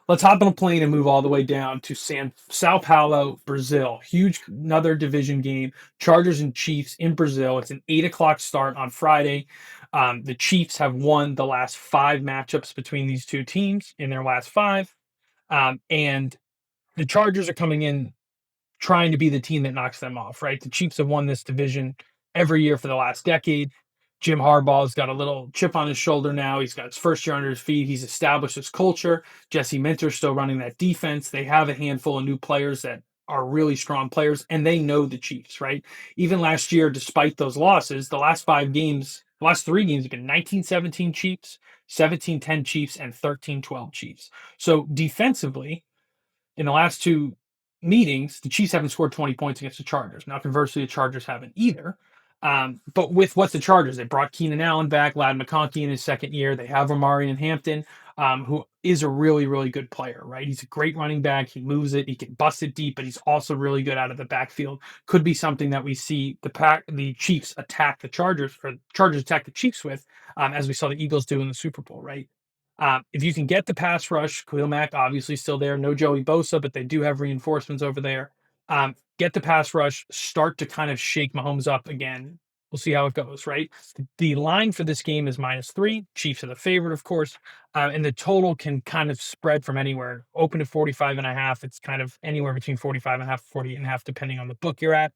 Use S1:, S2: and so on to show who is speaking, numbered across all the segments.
S1: Let's hop on a plane and move all the way down to Sao Paulo, Brazil. Huge, another division game. Chargers and Chiefs in Brazil. It's an 8 o'clock start on Friday. The Chiefs have won the last five matchups between these two teams in their last five. And the Chargers are coming in trying to be the team that knocks them off, right? The Chiefs have won this division every year for the last decade. Jim Harbaugh's got a little chip on his shoulder now. He's got his first year under his feet. He's established his culture. Jesse Minter's still running that defense. They have a handful of new players that are really strong players, and they know the Chiefs, right? Even last year, despite those losses, the last five games, the last three games have been 19-17 Chiefs, 17-10 Chiefs, and 13-12 Chiefs. So defensively, in the last two meetings, the Chiefs haven't scored 20 points against the Chargers. Now, conversely, the Chargers haven't either. But with what's the Chargers? They brought Keenan Allen back, Lad McConkey in his second year. They have Ramari in Hampton, who is a really, really good player, right? He's a great running back. He moves it. He can bust it deep, but he's also really good out of the backfield. Could be something that we see the Chiefs attack the Chargers, or Chargers attack the Chiefs with, as we saw the Eagles do in the Super Bowl, right? If you can get the pass rush, Khalil Mack obviously still there. No Joey Bosa, but they do have reinforcements over there. Get the pass rush, start to kind of shake Mahomes up again. We'll see how it goes, right? The line for this game is -3. Chiefs are the favorite, of course. And the total can kind of spread from anywhere. Open to 45.5. It's kind of anywhere between 45.5 and 48.5, depending on the book you're at.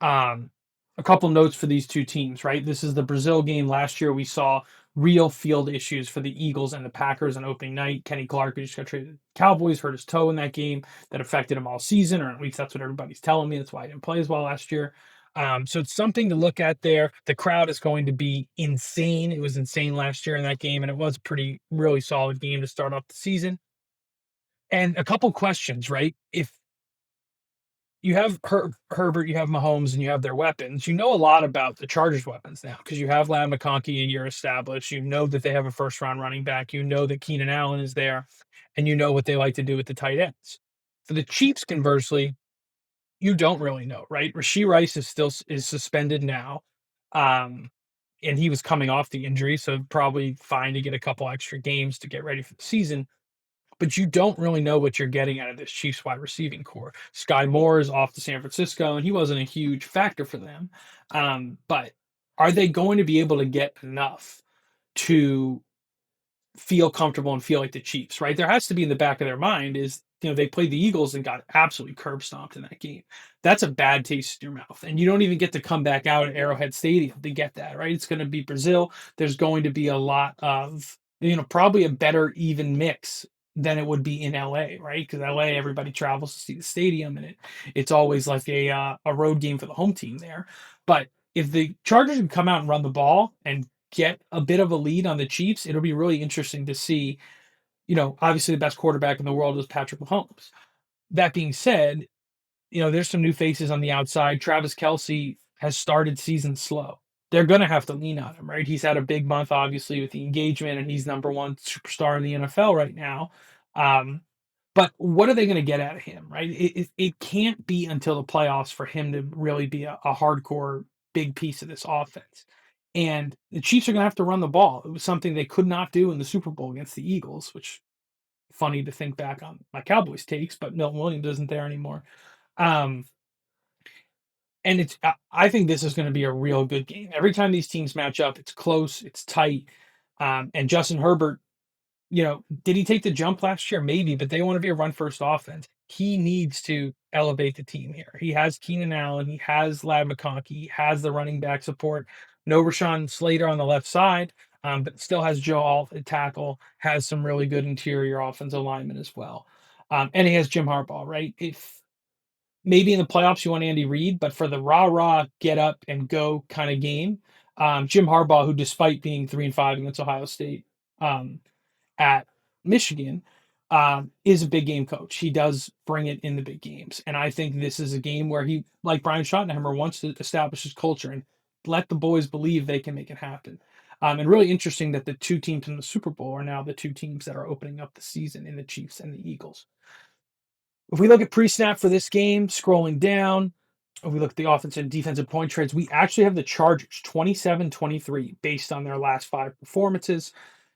S1: Um, a couple notes for these two teams, right? This is the Brazil game. Last year, we saw real field issues for the Eagles and the Packers on opening night. Kenny Clark, who just got traded to the Cowboys, hurt his toe in that game that affected him all season, or at least that's what everybody's telling me. That's why he didn't play as well last year. So it's something to look at there. The crowd is going to be insane. It was insane last year in that game, and it was a pretty, really solid game to start off the season. And a couple questions, right? If you have Herbert, you have Mahomes, and you have their weapons. You know a lot about the Chargers' weapons now because you have Lad McConkey and you're established. You know that they have a first round running back. You know that Keenan Allen is there, and you know what they like to do with the tight ends. For the Chiefs, conversely, you don't really know, right? Rasheed Rice is suspended now, um, and he was coming off the injury, so probably fine to get a couple extra games to get ready for the season, but you don't really know what you're getting out of this Chiefs wide receiving core. Sky Moore is off to San Francisco, and he wasn't a huge factor for them. But are they going to be able to get enough to feel comfortable and feel like the Chiefs, right? There has to be in the back of their mind is, they played the Eagles and got absolutely curb stomped in that game. That's a bad taste in your mouth. And you don't even get to come back out at Arrowhead Stadium to get that, right? It's going to be Brazil. There's going to be a lot of, probably a better even mix than it would be in LA, right? Because LA, everybody travels to see the stadium, and it's always like a road game for the home team there. But if the Chargers can come out and run the ball and get a bit of a lead on the Chiefs, it'll be really interesting to see. Obviously the best quarterback in the world is Patrick Mahomes. That being said, there's some new faces on the outside. Travis Kelsey has started season slow. They're going to have to lean on him, right? He's had a big month, obviously, with the engagement, and he's number one superstar in the NFL right now. Um, but what are they going to get out of him, right? It can't be until the playoffs for him to really be a hardcore big piece of this offense. And the Chiefs are going to have to run the ball. It was something they could not do in the Super Bowl against the Eagles, which funny to think back on my Cowboys takes, but Milton Williams isn't there anymore. Um, and I think this is going to be a real good game. Every time these teams match up, it's close, it's tight. And Justin Herbert, did he take the jump last year? Maybe, but they want to be a run first offense. He needs to elevate the team here. He has Keenan Allen, he has Lad McConkey, he has the running back support. No Rashawn Slater on the left side, but still has Joe Alt at tackle, has some really good interior offensive linemen as well. And he has Jim Harbaugh, right? If maybe in the playoffs you want Andy Reid, but for the rah get up and go kind of game, Jim Harbaugh, who despite being 3-5 against Ohio State, um, at Michigan, is a big game coach. He does bring it in the big games. And I think this is a game where he, like Brian Schottenheimer, wants to establish his culture and let the boys believe they can make it happen. And really interesting that the two teams in the Super Bowl are now the two teams that are opening up the season in the Chiefs and the Eagles. If we look at pre-snap for this game, scrolling down, if we look at the offensive and defensive point trades, we actually have the Chargers 27-23 based on their last five performances.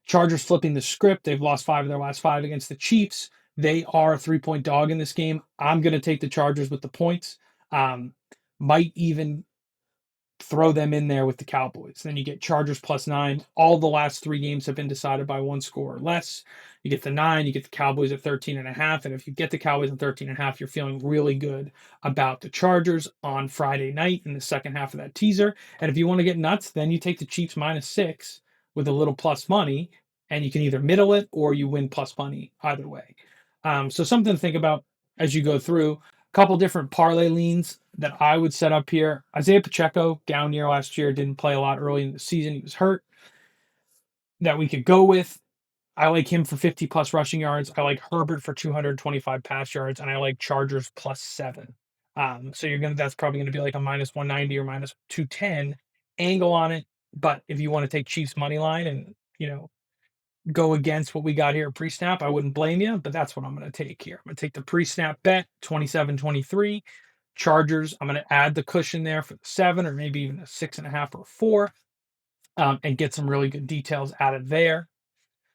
S1: Chargers flipping the script. They've lost 5 of their last 5 against the Chiefs. They are a 3-point dog in this game. I'm going to take the Chargers with the points. Um, might even throw them in there with the Cowboys. Then you get Chargers +9. All the last 3 games have been decided by 1 score or less. You get the 9, you get the Cowboys at 13.5. And if you get the Cowboys at 13.5, you're feeling really good about the Chargers on Friday night in the second half of that teaser. And if you want to get nuts, then you take the Chiefs -6 with a little plus money, and you can either middle it or you win plus money either way. So something to think about as you go through. Couple different parlay leans that I would set up here. Isaiah Pacheco, down year last year, didn't play a lot early in the season. He was hurt. That we could go with. I like him for 50 plus rushing yards. I like Herbert for 225 pass yards, and I like Chargers +7. So that's probably gonna be like a -190 or -210 angle on it. But if you want to take Chiefs money line and go against what we got here at pre-snap, I wouldn't blame you, but that's what I'm going to take here. I'm going to take the pre-snap bet 27-23 Chargers. I'm going to add the cushion there for the 7 or maybe even a 6.5 or 4, and get some really good details out of there.